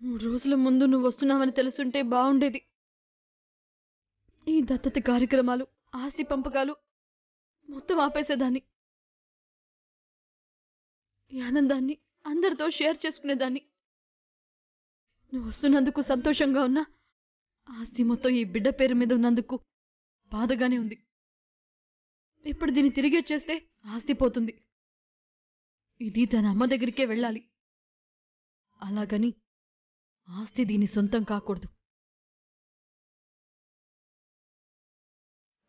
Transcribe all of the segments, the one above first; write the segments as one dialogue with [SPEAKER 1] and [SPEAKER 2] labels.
[SPEAKER 1] 3 రోజుల ముందు నువ్వు వస్తున్నావని తెలుసుంటే బాగుండేది. ఈ దత్తత కార్యక్రమాలు, ఆస్తి పంపకాలు మొత్తం ఆపేసేదాన్ని. ఈ ఆనందాన్ని అందరితో షేర్ చేసుకునేదాన్ని. నువ్వు వస్తున్నందుకు సంతోషంగా ఉన్నా, ఆస్తి మొత్తం ఈ బిడ్డ పేరు మీద ఉన్నందుకు బాధగానే ఉంది. ఇప్పుడు దీన్ని తిరిగి చేస్తే ఆస్తి పోతుంది. ఇది తన అమ్మ దగ్గరికే వెళ్ళాలి. అలాగని ఆస్తి దీని సొంతం కాకూడదు.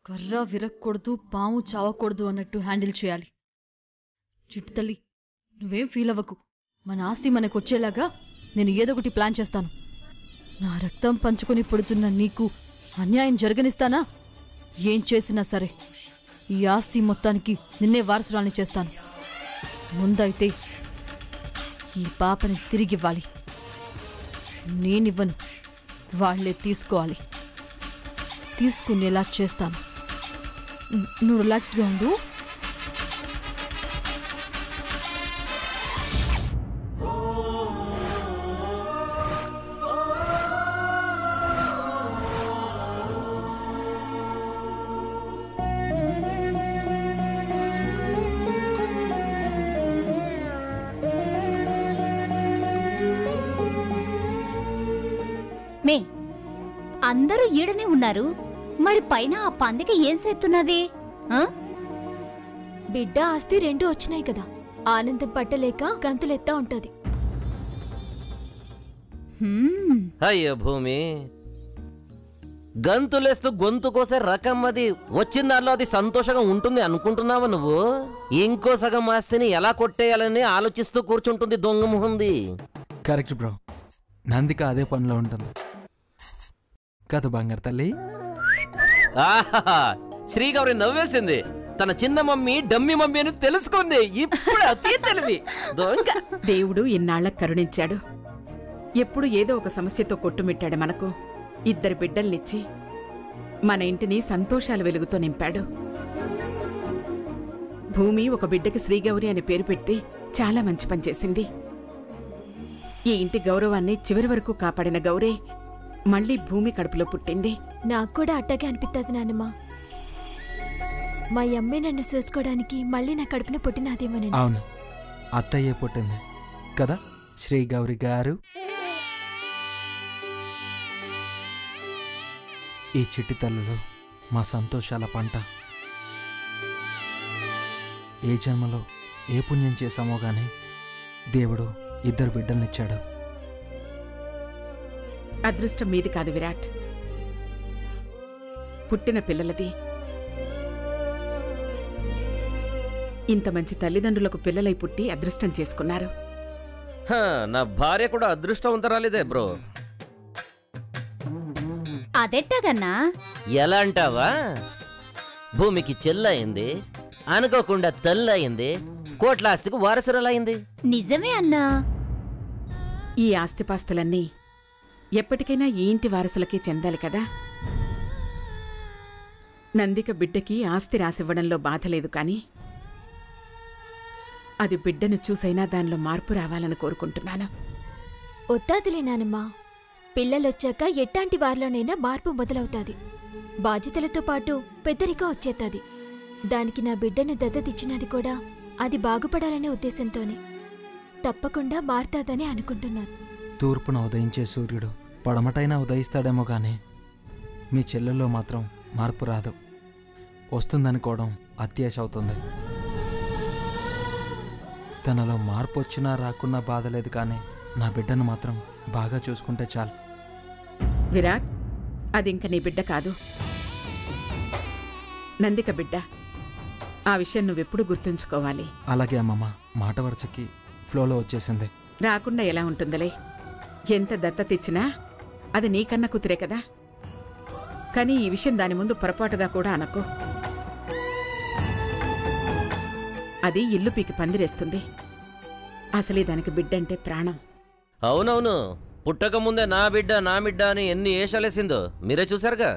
[SPEAKER 1] కర్ర విరక్కూడదు, పాము చావకూడదు అన్నట్టు హ్యాండిల్ చేయాలి. చిట్టు తల్లి, నువ్వేం ఫీల్ అవ్వకు. మన ఆస్తి మనకొచ్చేలాగా నేను ఏదొకటి ప్లాన్ చేస్తాను. నా రక్తం పంచుకొని పుడుతున్న నీకు అన్యాయం జరగనిస్తానా? ఏం చేసినా సరే ఈ ఆస్తి మొత్తానికి నిన్నే వారసురాల్ని చేస్తాను. ముందైతే ఈ పాపని తిరిగివ్వాలి. నేనివ్వను, వాళ్లే తీసుకోవాలి. తీసుకునేలా చేస్తాను. నువ్వు రిలాక్స్డ్గా ఉండు.
[SPEAKER 2] మే అందరూ ఈడనే ఉన్నారు, మరి పైన ఆ పందికి ఏం చేస్తున్నది?
[SPEAKER 3] బిడ్డ ఆస్తి 2 వచ్చినాయి కదా, ఆనందం పట్టలేక గంతులెత్తా ఉంటది.
[SPEAKER 4] అయ్యో భూమి, గంతులేస్తూ గొంతు కోసే రకం అది. వచ్చిన దానిలో అది సంతోషంగా ఉంటుంది అనుకుంటున్నావా నువ్వు? ఇంకో సగం ఆస్తిని ఎలా కొట్టేయాలని ఆలోచిస్తూ కూర్చుంటుంది దొంగ మొహంది.
[SPEAKER 5] కరెక్ట్ బ్రో, నందిక అదే పనిలో ఉంటుంది కదా బంగారు తల్లి.
[SPEAKER 4] ఆహా, శ్రీగౌరి నవ్వేసింది. తన చిన్న మమ్మీ డమ్మి మమ్మీ అని తెలుసుకుంది. ఇప్పుడు అతి తెలివి దొంగ.
[SPEAKER 6] దేవుడు ఇన్నాళ్లకు కరుణించాడు. ఎప్పుడు ఏదో ఒక సమస్యతో కొట్టుమిట్టాడు మనకు. 2 బిడ్డల్నిచ్చి మన ఇంటిని సంతోషాల వెలుగుతో నింపాడు. భూమి ఒక బిడ్డకి శ్రీగౌరి అని పేరు పెట్టి చాలా మంచి పని చేసింది. ఈ ఇంటి గౌరవాన్ని చివరి వరకు కాపాడిన గౌరే మళ్లీ భూమి కడుపులో పుట్టింది.
[SPEAKER 3] నాకు కూడా అట్టగే అనిపిస్తుంది నాన్నమ్మ. మా అమ్మే నన్ను చూసుకోవడానికి మళ్ళీ నా కడుపున పుట్టినదేమోనండి.
[SPEAKER 5] అవును, అత్తయ్యే పుట్టింది కదా శ్రీగౌరి గారు. ఈ చిట్టి తల్లులో మా సంతోషాల పంట. ఏ జన్మలో ఏ పుణ్యం చేశామో గాని దేవుడు 2 బిడ్డల్నిచ్చాడు.
[SPEAKER 6] అదృష్టం మీది కాదు విరాట్, పుట్టిన పిల్లలది. ఇంత మంచి తల్లిదండ్రులకు పిల్లలై పుట్టి అదృష్టం చేసుకున్నారు.
[SPEAKER 4] నా భార్య కూడా అదృష్టవంతరాలిదే బ్రో.
[SPEAKER 2] అదెట్టగన్నా?
[SPEAKER 4] ఎలా అంటావా? భూమికి చెల్లయింది, అనుకోకుండా తల్లయింది, కోట్ల ఆస్తికి వారసురాలైంది.
[SPEAKER 2] నిజమే అన్నా.
[SPEAKER 6] ఈ ఆస్తిపాస్తులన్నీ ఎప్పటికైనా ఈ ఇంటి వారసులకే చెందాలి కదా. నందిక బిడ్డకి ఆస్తి రాసివ్వడంలో బాధలేదు, కాని అది బిడ్డను చూసైనా దానిలో మార్పు రావాలని కోరుకుంటున్నాను.
[SPEAKER 3] ఒత్తాదిలే నానమ్మా, పిల్లలొచ్చాక ఎట్టాంటి వారిలోనైనా మార్పు మొదలవుతాది. బాధ్యతలతో పాటు పెద్దరికం వచ్చేతాది. దానికి నా బిడ్డను దత్తతిచ్చినది కూడా అది బాగుపడాలనే ఉద్దేశంతోనే. తప్పకుండా మారుతాదని అనుకుంటున్నాను.
[SPEAKER 5] తూర్పున ఉదయించే సూర్యుడు పడమటైనా ఉదయిస్తాడేమో గాని మీ చెల్లెల్లో మాత్రం మార్పు రాదు. వస్తుందనుకోవడం అత్యాశ అవుతుంది. తనలో మార్పు వచ్చినా రాకున్నా బాధలేదు, కానీ నా బిడ్డను మాత్రం బాగా చూసుకుంటే చాలు.
[SPEAKER 6] విరాట్, అది ఇంక నీ బిడ్డ కాదు, నందిక బిడ్డ. ఆ విషయం నువ్వెప్పుడు గుర్తుంచుకోవాలి.
[SPEAKER 5] అలాగే అమ్మమ్మ, మాట వరుసకి ఫ్లోలో వచ్చేసింది.
[SPEAKER 6] రాకుండా ఎలా ఉంటుందిలే. ఎంత దత్తతిచ్చినా అది నీకన్న కూతురే కదా. కానీ ఈ విషయం దాని ముందు పొరపాటుగా కూడా అనకు. అది ఇల్లు పీకి పందిరేస్తుంది. అసలే దానికి బిడ్డంటే ప్రాణం.
[SPEAKER 4] అవునవును, పుట్టక ముందే నా బిడ్డ నా బిడ్డ అని ఎన్ని ఏషాలేసిందో మీరే చూశారుగా.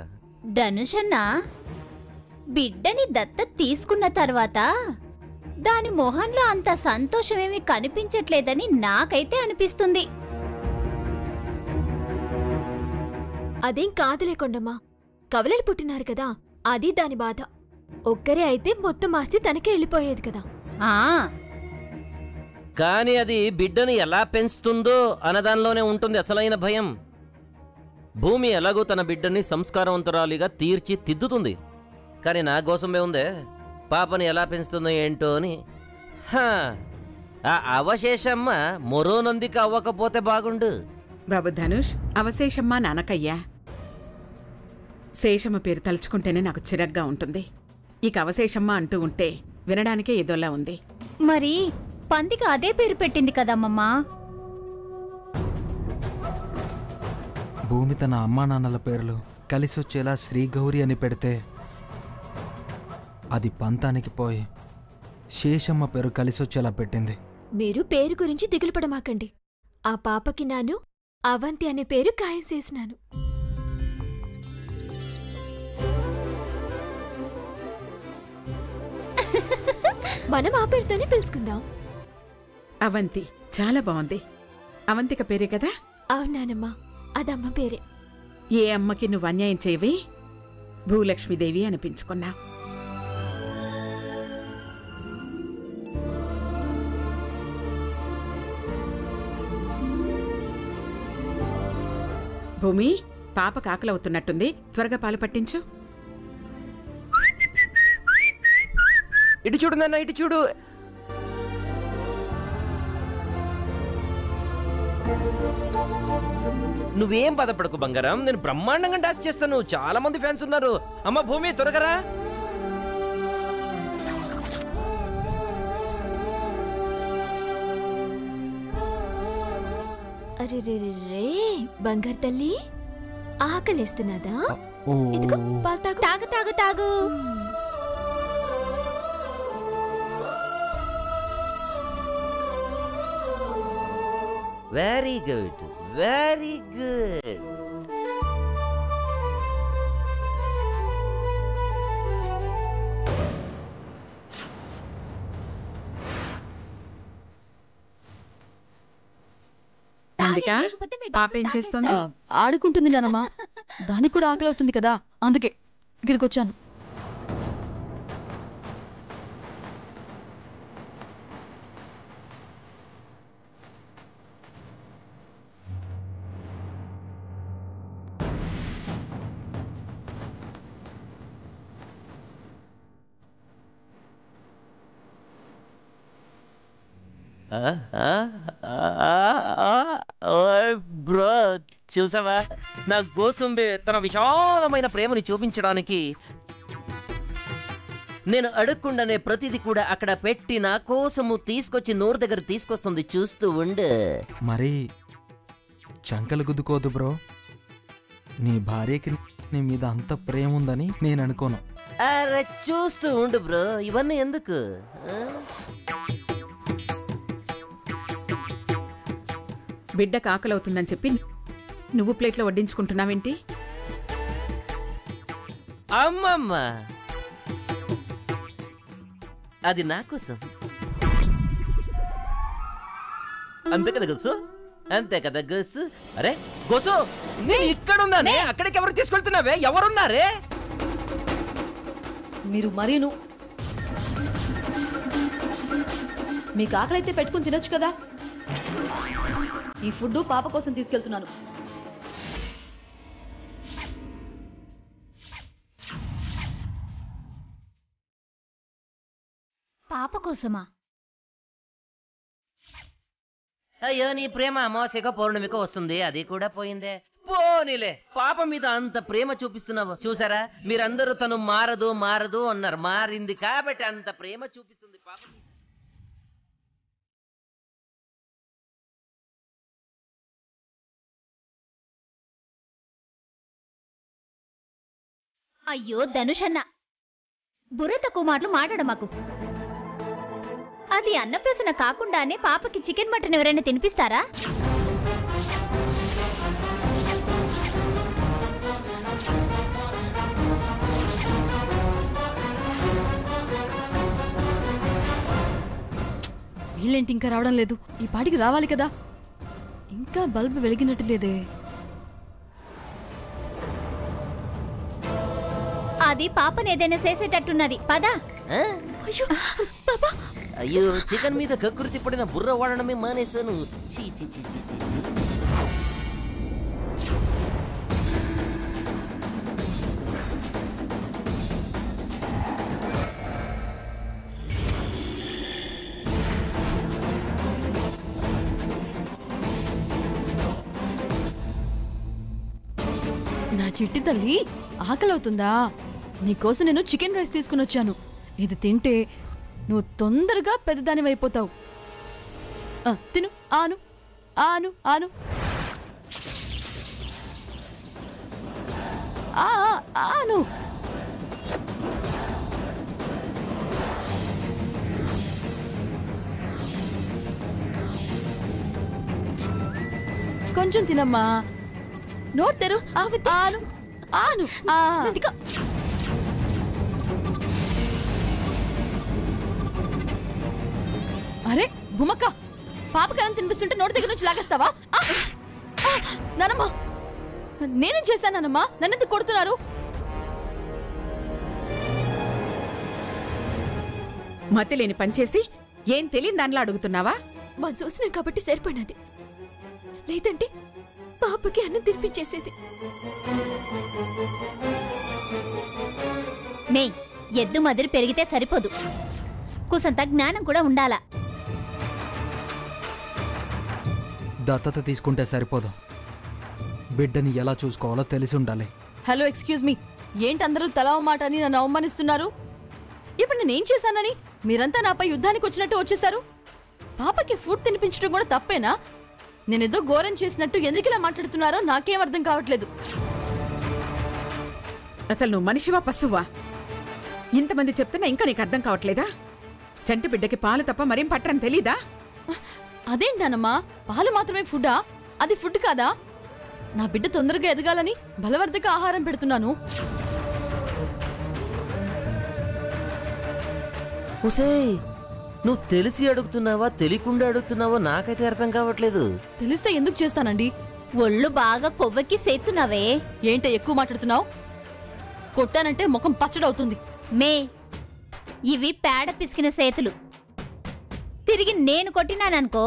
[SPEAKER 2] ధనుషన్నా, బిడ్డని దత్త తీసుకున్న తర్వాత దాని మొహంలో అంత సంతోషమేమీ కనిపించట్లేదని నాకైతే అనిపిస్తుంది.
[SPEAKER 3] అదేం కాదులేకొండమ్మా, కవలలు పుట్టినారు కదా, అది దాని బాధ. ఒక్కరే అయితే మొత్తం ఆస్తి తనకే వెళ్ళిపోయేది కదా.
[SPEAKER 2] ఆ
[SPEAKER 4] కానీ అది బిడ్డని ఎలా పెంచుతుందో అన్నదానిలోనే ఉంటుంది అసలైన భయం. భూమి ఎలాగో తన బిడ్డని సంస్కారవంతురాలిగా తీర్చిదిద్దుతుంది. కానీ నా కోసమే ఉందే పాపని ఎలా పెంచుతుందో ఏంటో అని. ఆ అవశేషమ్మ మొరోనందికి అవ్వకపోతే బాగుండు.
[SPEAKER 6] బాబు ధనుష్, అవశేషమ్మ నానకయ్యా. శేషమ్మ పేరు తలుచుకుంటేనే నాకు చిరగ్గా ఉంటుంది. ఇక అవశేషమ్మ అంటూ ఉంటే వినడానికే ఏదోలా ఉంది.
[SPEAKER 2] మరి పందికి అదే పేరు పెట్టింది కదమ్మమ్మా.
[SPEAKER 5] భూమి తన అమ్మా నాన్నల పేర్లు కలిసొచ్చేలా శ్రీగౌరి అని పెడితే అది పంతానికి పోయి శేషమ్మ పేరు కలిసొచ్చేలా పెట్టింది.
[SPEAKER 3] మీరు పేరు గురించి దిగులు పడమాకండి. ఆ పాపకి నాను అవంతి అనే పేరు ఖాయం చేసినాను. మనం ఆ పేరుతోనే పిలుచుకుందాం.
[SPEAKER 6] అవంతి చాలా బాగుంది. అవంతిక పేరే కదా?
[SPEAKER 3] అవునానమ్మా, అదమ్మ పేరే.
[SPEAKER 6] ఏ అమ్మకి నువ్వు అన్యాయం చేయవి, భూలక్ష్మీదేవి అనిపించుకున్నా. భూమి, పాప కాకలవుతున్నట్టుంది, త్వరగా పాలు పట్టించు.
[SPEAKER 4] ఇటు చూడు నాన్న, ఇటు చూడు. నువ్వేం బాధపడకు బంగారం, నేను బ్రహ్మాండంగా డాన్స్ చేస్తాను. చాలా మంది ఫ్యాన్స్ ఉన్నారు. అమ్మ భూమి త్వరగా రా.
[SPEAKER 3] అరే రే రే రే, బంగారు తల్లి ఆకలిస్తున్నదా?
[SPEAKER 5] ఓ
[SPEAKER 3] ఇదిగో పాలు తాగు.
[SPEAKER 2] తాగు తాగు తాగు.
[SPEAKER 4] Very good, very good.
[SPEAKER 6] అందుకా పాప ఏం చేస్తుంది?
[SPEAKER 1] ఆడుకుంటుంది నానమ్మా. దానికి కూడా ఆకలి అవుతుంది కదా, అందుకే ఇక్కడికి వచ్చాను.
[SPEAKER 4] బ్రో చూసావా, నా గోసుంబే తన విశాలమైన ప్రేమని చూపించడానికి నేను అడగకుండానే ప్రతిదీ కూడా అక్కడ పెట్టి నా కోసము తీసుకొచ్చి నోరు దగ్గర తీసుకొస్తుంది. చూస్తూ ఉండు.
[SPEAKER 5] మరి చంకలు గుద్దుకోదు బ్రో. నీ భార్యకి నీ మీద అంత ప్రేమ ఉందని నేను అనుకోను.
[SPEAKER 4] అరే చూస్తూ ఉండు బ్రో, ఇవన్నీ ఎందుకు?
[SPEAKER 6] బిడ్డ కాకలవుతుందని చెప్పి నువ్వు ప్లేట్లో వడ్డించుకుంటున్నావేంటి?
[SPEAKER 4] అమ్మమ్మ, అది నా కోసం. అంతే కదా గోసు, అంతే కదా గోసు. అరే గోసు, నేను ఇక్కడ ఉన్నానే, అక్కడికి ఎవరు తీసుకెళ్తున్నావే? ఎవరున్నారే?
[SPEAKER 1] మీరు మరీను మీకు ఆకలైతే పెట్టుకుని తినొచ్చు కదా. ఈ ఫుడ్ పాప కోసం తీసుకెళ్తున్నాను.
[SPEAKER 2] పాప కోసమా?
[SPEAKER 4] అయ్యో, నీ ప్రేమ అమావాస్యగా పౌర్ణమికో వస్తుంది, అది కూడా పోయిందే. పోనీలే, పాప మీద అంత ప్రేమ చూపిస్తున్నావు. చూసారా, మీరందరూ తను మారదు మారదు అన్నారు. మారింది కాబట్టి అంత ప్రేమ చూపిస్తుంది పాప.
[SPEAKER 2] అయ్యో ధనుషన్న, బుర్ర తక్కువ మాటలు మాట్లాడమాకు. అది అన్నప్రాసన కాకుండానే పాపకి చికెన్ మటన్ ఎవరైనా తినిపిస్తారా?
[SPEAKER 1] వీళ్ళేంటి ఇంకా రావడం లేదు? ఈ పాటికి రావాలి కదా. ఇంకా బల్బ్ వెలిగినట్టు లేదే.
[SPEAKER 2] అది పాపని ఏదైనా చేసేటట్టున్నది పదా.
[SPEAKER 4] ఆ?
[SPEAKER 3] అయ్యో పాపా
[SPEAKER 4] అయ్యో చికెన్ మీద కక్కుర్తి పడిన బుర్ర వాడడమే మానేశాను. చీ చీ చీ చీ చీ.
[SPEAKER 1] నా చిట్టి తల్లి ఆకలవుతుందా? నీకోసం నేను చికెన్ రైస్ తీసుకుని వచ్చాను. ఇది తింటే నువ్వు తొందరగా పెద్దదానివైపోతావు. తిను. ఆను ఆను ఆను. ఆను. కొంచెం తినమ్మా. నోట్ తెరు. ఆను ఆను. అరే భూమక్క, పాపకరం తినిపిస్తుంటే నోటి దగ్గర నుంచి లాగేస్తావా? నానమ్మా, నేనేం చేశానమ్మా? నన్నెందుకు కొడుతున్నారు?
[SPEAKER 6] మతిలేని పనిచేసి ఏం తెలియని దానిలో అడుగుతున్నావా?
[SPEAKER 3] మా చూసినాం కాబట్టి సరిపడినది, లేదంటే పాపకి అన్నం తినిపించేసేది.
[SPEAKER 2] మే ఎద్దు మదిరి పెరిగితే సరిపోదు, కుసంత జ్ఞానం కూడా ఉండాలా.
[SPEAKER 5] దత్తత తీసుకుంటే సరిపోదు, బిడ్డని ఎలా చూసుకోవాలో తెలిసి ఉండాలి.
[SPEAKER 1] Hello, excuse me. ఏంటి అందరూ తలా మాట అని నన్ను అవమానిస్తున్నారు? ఇప్పుడు నేనేం చేశానని మీరంతా నాపై యుద్ధానికి వచ్చినట్టు వచ్చేసారు? పాపకి ఫుడ్ తినిపించడం కూడా తప్పేనా? నేనేదో ఘోరం చేసినట్టు ఎందుకు ఇలా మాట్లాడుతున్నారో నాకేం అర్థం కావట్లేదు.
[SPEAKER 6] అసలు నువ్వు మనిషివా పశువా? ఇంతమంది చెప్తున్నా ఇంకా నీకు అర్థం కావట్లేదా? చంటి బిడ్డకి పాలు తప్ప మరేం పట్టరని తెలీదా?
[SPEAKER 1] అదేంటనమ్మా, పాలు మాత్రమే ఫుడ్డా? అది ఫుడ్ కాదా? నా బిడ్డ తొందరగా ఎదగాలని బలవర్ధక ఆహారం పెడుతున్నాను.
[SPEAKER 4] ఉసేయ్, నువ్వు తెలిసి అడుగుతున్నావా తెలియకుండా అడుగుతున్నావా నాకైతే అర్థం కావట్లేదు.
[SPEAKER 1] తెలిస్తే ఎందుకు చేస్తానండి?
[SPEAKER 2] ఒళ్ళు బాగా కొవ్వెక్కి సేతున్నావే.
[SPEAKER 1] ఏంటో ఎక్కువ మాట్లాడుతున్నావు? కొట్టానంటే ముఖం పచ్చడవుతుంది.
[SPEAKER 2] మే ఇవి పేడ పిసికిన సేతులు. తిరిగి నేను కొట్టినాననుకో,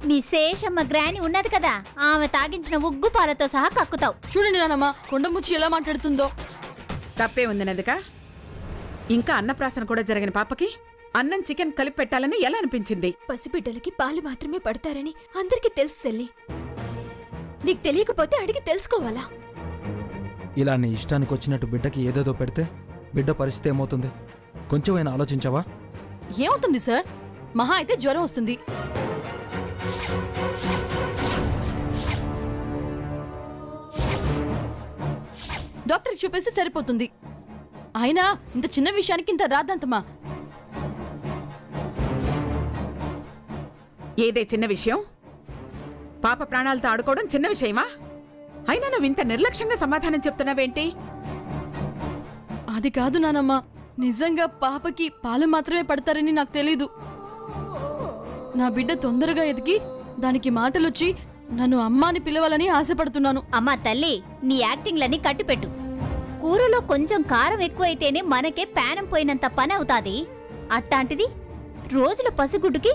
[SPEAKER 2] మీ శేషమ్మ గ్రాని ఉన్నది కదా, ఆమె తాగించిన ఉగ్గు పాలతో సహా కక్కుతావు.
[SPEAKER 1] చూడండి నానమ్మ, కొండముచ్చి ఎలా మాట్లాడుతుందో.
[SPEAKER 6] తప్పే ఉంది నదిక. ఇంకా అన్నప్రాసన కూడా జరిగిన పాపకి అన్నం చికెన్ కలిపి పెట్టాలని ఎలా అనిపించింది?
[SPEAKER 3] పసిబిడ్డలకి పాలు మాత్రమే పడతారని అందరికీ తెలుసు చెల్లి. నీకు తెలియకపోతే అడిగి తెలుసుకోవాలా?
[SPEAKER 5] ఇలా నీ ఇష్టానికి వచ్చినట్టు బిడ్డకి ఏదేదో పెడితే బిడ్డ పరిస్థితి ఏమవుతుంది? కొంచెమైనా ఆలోచించావా?
[SPEAKER 1] ఏమవుతుంది సార్? మహా అయితే జ్వరం వస్తుంది. డాక్టర్కి చూపిస్తే సరిపోతుంది. అయినా ఇంత చిన్న విషయానికి ఇంత రాద్దంతమా?
[SPEAKER 6] ఏదే చిన్న విషయం? పాప ప్రాణాలతో ఆడుకోవడం చిన్న విషయమా? అయినా నువ్వు ఇంత నిర్లక్ష్యంగా సమాధానం చెప్తున్నావేంటి?
[SPEAKER 1] అది కాదు నానమ్మ, నిజంగా పాపకి పాలు మాత్రమే పడతారని నాకు తెలీదు. నా బిడ్డ తొందరగా ఎదిగి దానికి మాటలొచ్చి నన్ను అమ్మాని పిలవాలని ఆశపడుతున్నాను.
[SPEAKER 2] అమ్మా తల్లి, నీ యాక్టింగ్లన్నీ కట్టుపెట్టు. కూరలో కొంచెం కారం ఎక్కువైతేనే మనకే పానం పోయినంత పని అవుతాది. అట్టాంటిది రోజుల పసిగుడ్డుకి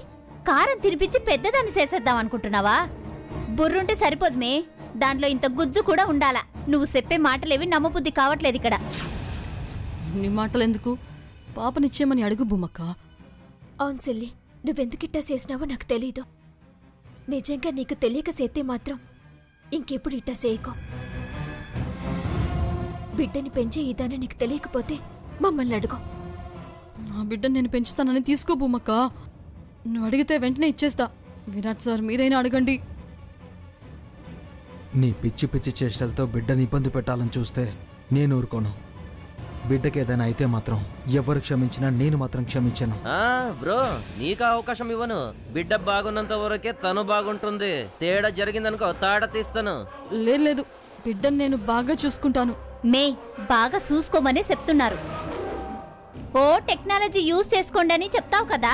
[SPEAKER 2] కారం తినిపించి పెద్దదాన్ని చేసేద్దాం అనుకుంటున్నావా? బుర్రుంటే సరిపోదుమే, దాంట్లో ఇంత గుజ్జు కూడా ఉండాలా. నువ్వు చెప్పే మాటలేవి నమ్మబుద్ధి కావట్లేదు ఇక్కడ.
[SPEAKER 1] నీ మాటలెందుకు? పాపనిచ్చేమని అడుగు భూమక్క.
[SPEAKER 3] అవును చెల్లి, నువ్వెందుకిట్టా చేసినావో నాకు తెలీదు. నిజంగా నీకు తెలియక చేస్తే మాత్రం ఇంకెప్పుడు ఇట్టా చేయకో. బిడ్డని పెంచే ఇదాన నీకు తెలియకపోతే మమ్మల్ని అడుగు.
[SPEAKER 1] నా బిడ్డను నేను పెంచుతానని తీసుకో భూమక్క. నువ్వు అడిగితే వెంటనే ఇచ్చేస్తా. విరాట్ సార్, మీరైనా అడగండి.
[SPEAKER 5] నీ పిచ్చి పిచ్చి చేష్టలతో బిడ్డని ఇబ్బంది పెట్టాలని చూస్తే నేను ఊరుకోను. బిడ్డకి ఏదైనా అయితే మాత్రం ఎవరు క్షమించినా నేను మాత్రం క్షమించాను.
[SPEAKER 4] బ్రో, నీకు అవకాశం ఇవ్వను. బిడ్డ బాగున్నంత వరకే తను బాగుంటుంది. తేడా జరిగిందనుకో తాడ తీస్తాను.
[SPEAKER 1] లేదు, బిడ్డను నేను బాగా చూసుకుంటాను.
[SPEAKER 2] మే బాగా చూసుకోమని చెప్తున్నారు. ఓ టెక్నాలజీ యూజ్ చేసుకోండి అని చెప్తావు కదా.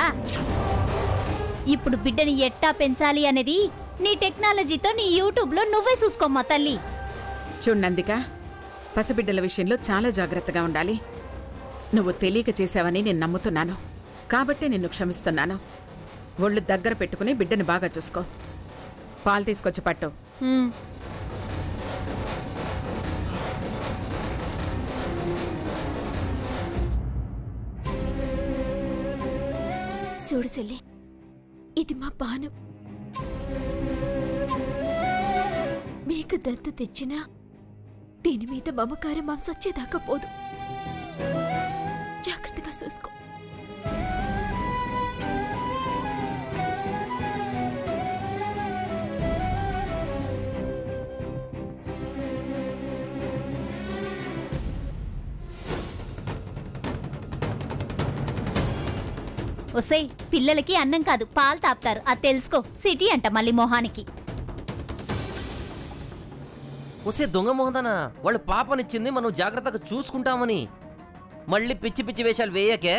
[SPEAKER 2] ఇప్పుడు బిడ్డని ఎట్టా పెంచాలి అనేది నీ టెక్నాలజీతో నీ యూట్యూబ్లో నువ్వే చూసుకోమ్మా తల్లి.
[SPEAKER 6] చూడందిక, పసిబిడ్డల విషయంలో చాలా జాగ్రత్తగా ఉండాలి. నువ్వు తెలియక చేశావని నేను నమ్ముతున్నాను. కాబట్టే నిన్ను క్షమిస్తున్నాను. ఒళ్ళు దగ్గర పెట్టుకుని బిడ్డని బాగా చూసుకో. పాలు తీసుకొచ్చి పట్టు.
[SPEAKER 3] చూడు చెల్లి, ఇది మా పాను. మీకు దత్త తెచ్చినా దీని మీద మమకారం మాం సచ్చేదాకా పోదు. జాగ్రత్తగా చూసుకో.
[SPEAKER 2] ఒసే, పిల్లలకి అన్నం కాదు పాలు తాపుతారు, అది తెలుసుకో. సిటీ అంట మళ్ళీ మొహానికి.
[SPEAKER 4] ఒసే దొంగ మోహదనా, వాళ్ళు పాపనిచ్చింది మనం జాగ్రత్తగా చూసుకుంటామని. మళ్ళీ పిచ్చి పిచ్చి వేషాలు వేయకే.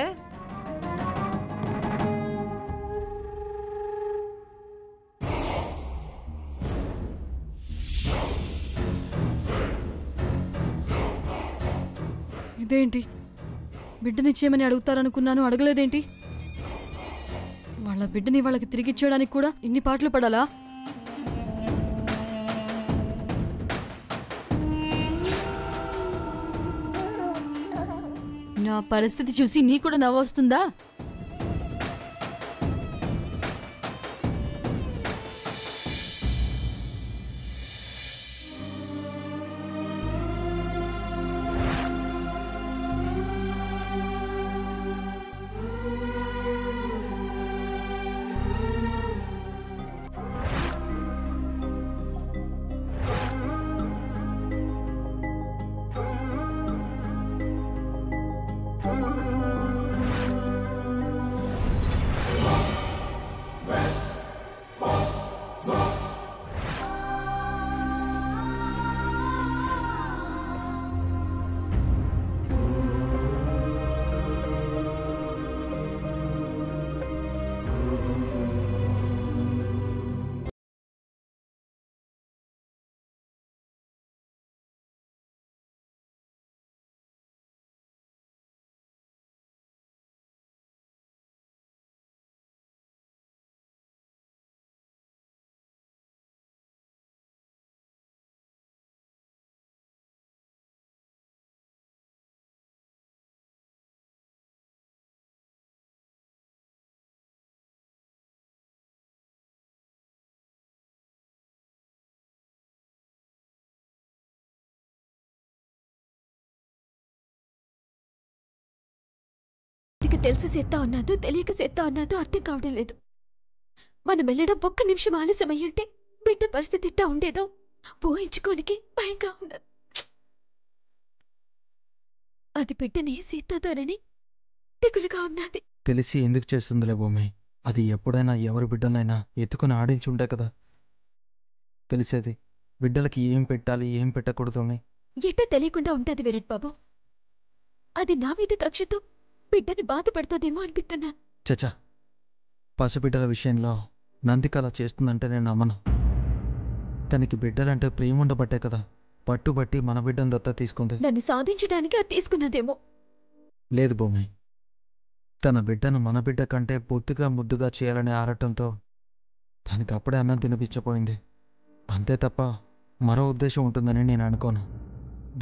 [SPEAKER 1] ఇదేంటి, బిడ్డనిచ్చేయమని అడుగుతారనుకున్నాను, అడగలేదేంటి? వాళ్ళ బిడ్డని వాళ్ళకి తిరిగిచ్చేయడానికి కూడా ఇన్ని పాటలు పడాలా? నా పరిస్థితి చూసి నీ కూడా నవ్వొస్తుందా?
[SPEAKER 3] నీకు తెలిసి చేస్తా ఉన్నాదో తెలియక చేస్తా ఉన్నాదో అర్థం కావడం లేదు. మనం వెళ్ళడం ఒక్క నిమిషం ఆలస్యం అయ్యుంటే బిడ్డ పరిస్థితి ఇట్టా ఉండేదో ఊహించుకోనికి భయంగా ఉన్నది. అది బిడ్డని సీతాతోరని దిగులుగా ఉన్నది.
[SPEAKER 5] తెలిసి ఎందుకు చేస్తుందిలే భూమి. అది ఎప్పుడైనా ఎవరి బిడ్డనైనా ఎత్తుకుని ఆడించుంటే కదా తెలిసేది. బిడ్డలకి ఏం పెట్టాలి ఏం పెట్టకూడదు అని
[SPEAKER 3] ఎట్టా తెలియకుండా ఉంటుంది విరాట్ బాబు. అది నా మీద కక్షతో బిడ్డని బాధ పెడుతుందేమో అనిపిస్తున్నా.
[SPEAKER 5] చచా, పసిబిడ్డల విషయంలో నందిక అలా చేస్తుందంటే నేను నమ్మను. తనకి బిడ్డలంటే ప్రేమ ఉండబట్టే కదా పట్టుబట్టి మన బిడ్డను దత్త తీసుకుంది.
[SPEAKER 3] నన్ను సాధించడానికి అది తీసుకున్నదేమో.
[SPEAKER 5] లేదు భూమి, తన బిడ్డను మన బిడ్డ కంటే బొత్తుగా ముద్దుగా చేయాలనే ఆరటంతో దానికి అప్పుడే అన్నం తినిపించపోయింది. అంతే తప్ప మరో ఉద్దేశం ఉంటుందని నేను అనుకోను.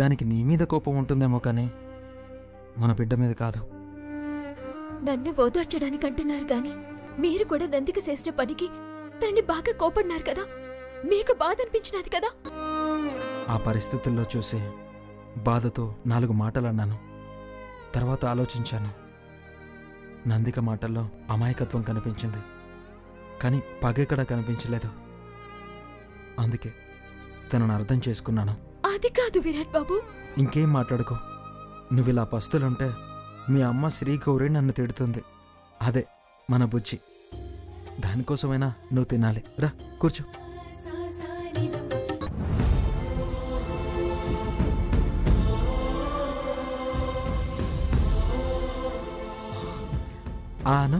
[SPEAKER 5] దానికి నీ మీద కోపం ఉంటుందేమో కానీ మన బిడ్డ మీద కాదు.
[SPEAKER 3] నన్ను ఓదార్చడానికి అంటున్నారు గాని మీరు కూడా నందిక చేసిన పనికి తనని బాగా కోపడినారు కదా. మీకు బాధ అనిపించినది కదా.
[SPEAKER 5] ఆ పరిస్థితుల్లో చూసి బాధతో 4 మాటలు అన్నాను. తర్వాత ఆలోచించాను. నందిక మాటల్లో అమాయకత్వం కనిపించింది, కానీ పగెక్కడ కనిపించలేదు. అందుకే తనను అర్థం చేసుకున్నాను.
[SPEAKER 3] అది కాదు విరాట్ బాబు.
[SPEAKER 5] ఇంకేం మాట్లాడుకో. నువ్విలా పస్తులుంటే మీ అమ్మ శ్రీగౌరి నన్ను తిడుతుంది. అదే మన బుజ్జి. దానికోసమైనా నువ్వు తినాలి. రా కూర్చో. ఆను